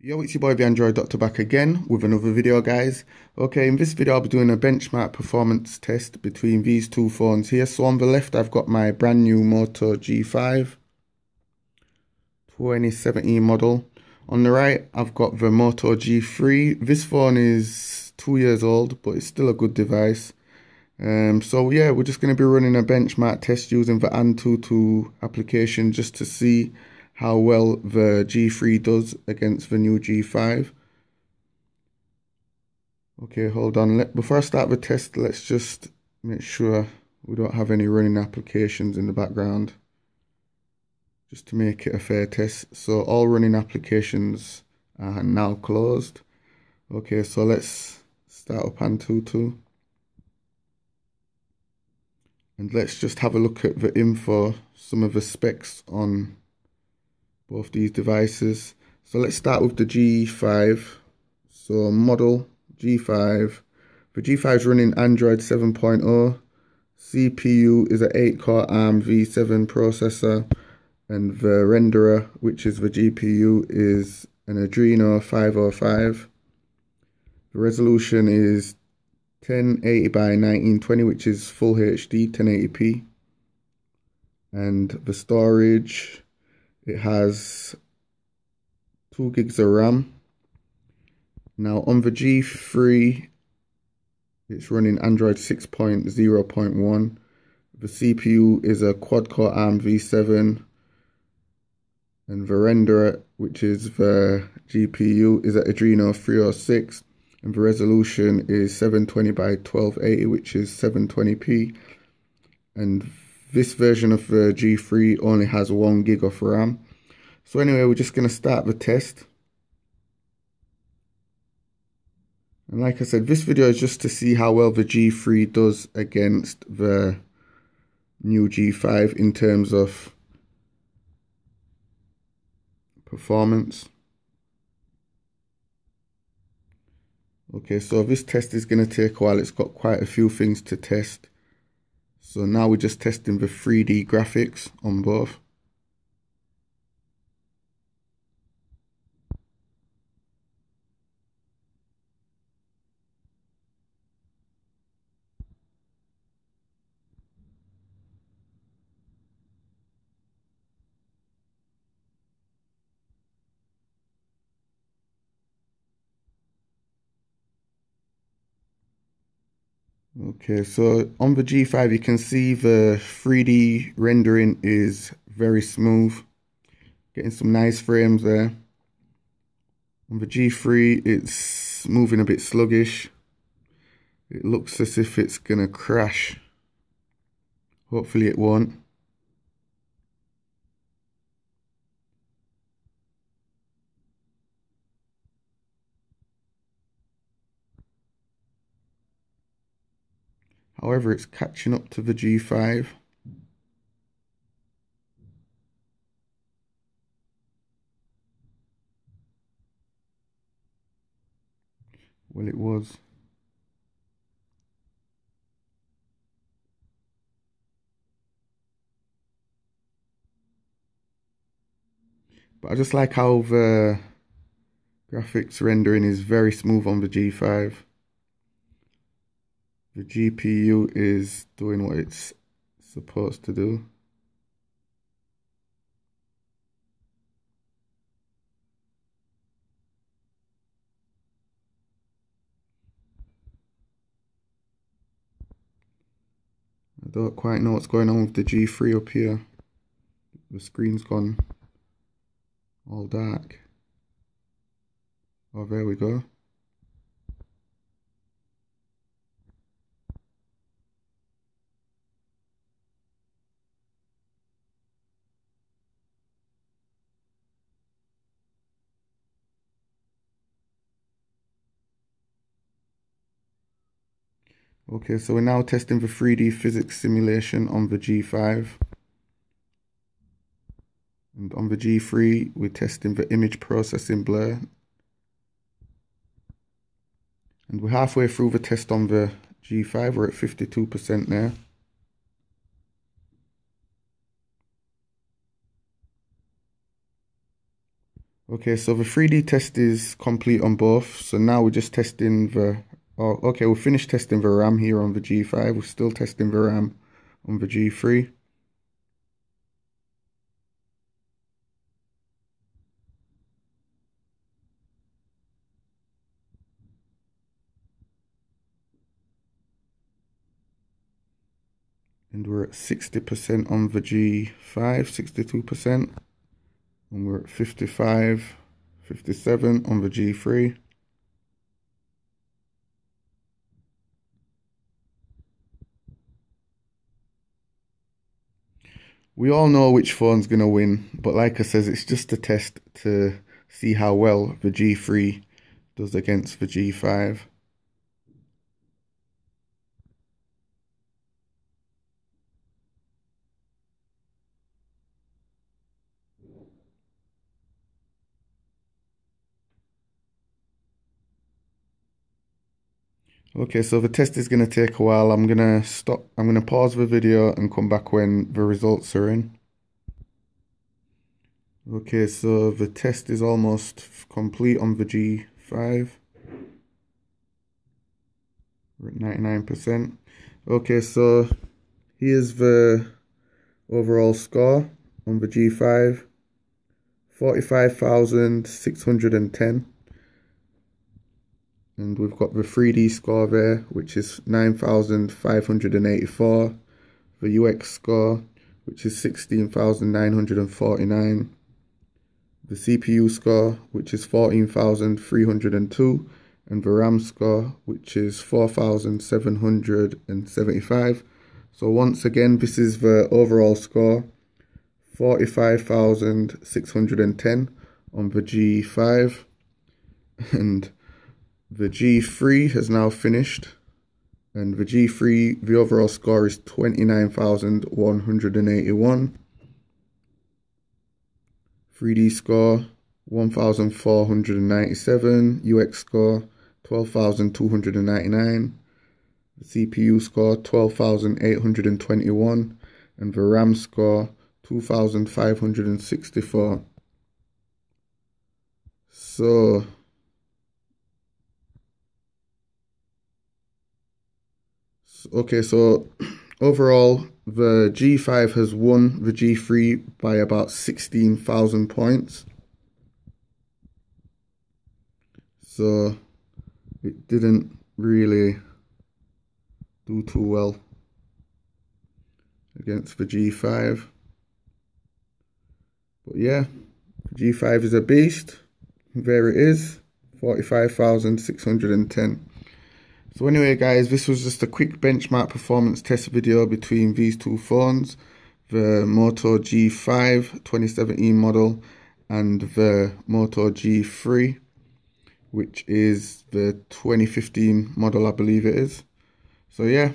Yo, it's your boy the Android Doctor back again with another video, guys. Okay, in this video I'll be doing a benchmark performance test between these two phones here. So on the left I've got my brand new Moto G5 2017 model. On the right I've got the Moto G3. This phone is 2 years old, but it's still a good device. So yeah, we're just going to be running a benchmark test using the Antutu application just to see how well the G3 does against the new G5. Okay, hold on. Before I start the test, let's just make sure we don't have any running applications in the background, just to make it a fair test. So all running applications are now closed. Okay, so let's start up Antutu. And let's just have a look at the info, some of the specs on both these devices. So let's start with the G5. So model G5. The G5 is running Android 7.0. CPU is an 8-core ARM V7 processor. And the renderer, which is the GPU, is an Adreno 505. The resolution is 1080 by 1920, which is full HD 1080p. And the storage, it has 2 gigs of RAM. Now on the G3, it's running Android 6.0.1. The CPU is a quad-core ARM V7. And the renderer, which is the GPU, is an Adreno 306. And the resolution is 720 by 1280, which is 720p. And this version of the G3 only has 1 gig of RAM. So anyway, we're just going to start the test. And like I said, this video is just to see how well the G3 does against the new G5 in terms of performance. Okay, so this test is going to take a while. It's got quite a few things to test. So now we're just testing the 3D graphics on both. Okay, so on the G5 you can see the 3D rendering is very smooth. Getting some nice frames there. On the G3 it's moving a bit sluggish. It looks as if it's gonna crash. Hopefully it won't. However, it's catching up to the G5. Well, it was. But I just like how the graphics rendering is very smooth on the G5. The GPU is doing what it's supposed to do. I don't quite know what's going on with the G3 up here. The screen's gone all dark. Oh, there we go. Okay, so we're now testing the 3D physics simulation on the G5. And on the G3, we're testing the image processing blur. And we're halfway through the test on the G5, we're at 52% now. Okay, so the 3D test is complete on both. So now we're just testing the, okay, we finished testing the RAM here on the G5. We're still testing the RAM on the G3. And we're at 60% on the G5, 62%. And we're at 55, 57 on the G3. We all know which phone's going to win, but like I says, it's just a test to see how well the G3 does against the G5. Okay, so the test is going to take a while. I'm going to pause the video and come back when the results are in. Okay, so the test is almost complete on the G5. We're at 99%. Okay, so here's the overall score on the G5. 45,610. And we've got the 3D score there, which is 9,584. The UX score, which is 16,949. The CPU score, which is 14,302. And the RAM score, which is 4,775. So once again, this is the overall score. 45,610 on the G5. And the G3 has now finished, and the G3, the overall score is 29,181. 3D score 1,497. UX score 12,299. The CPU score 12,821, and the RAM score 2,564. So okay, so overall, the G5 has won the G3 by about 16,000 points. So it didn't really do too well against the G5. But yeah, the G5 is a beast. There it is, 45,610. So anyway guys, this was just a quick benchmark performance test video between these two phones, the Moto G5 2017 model and the Moto G3, which is the 2015 model, I believe it is. So yeah,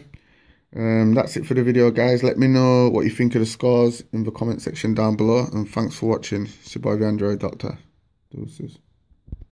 that's it for the video guys. Let me know what you think of the scores in the comment section down below, and thanks for watching. It's your boy the Android Doctor. Deuces.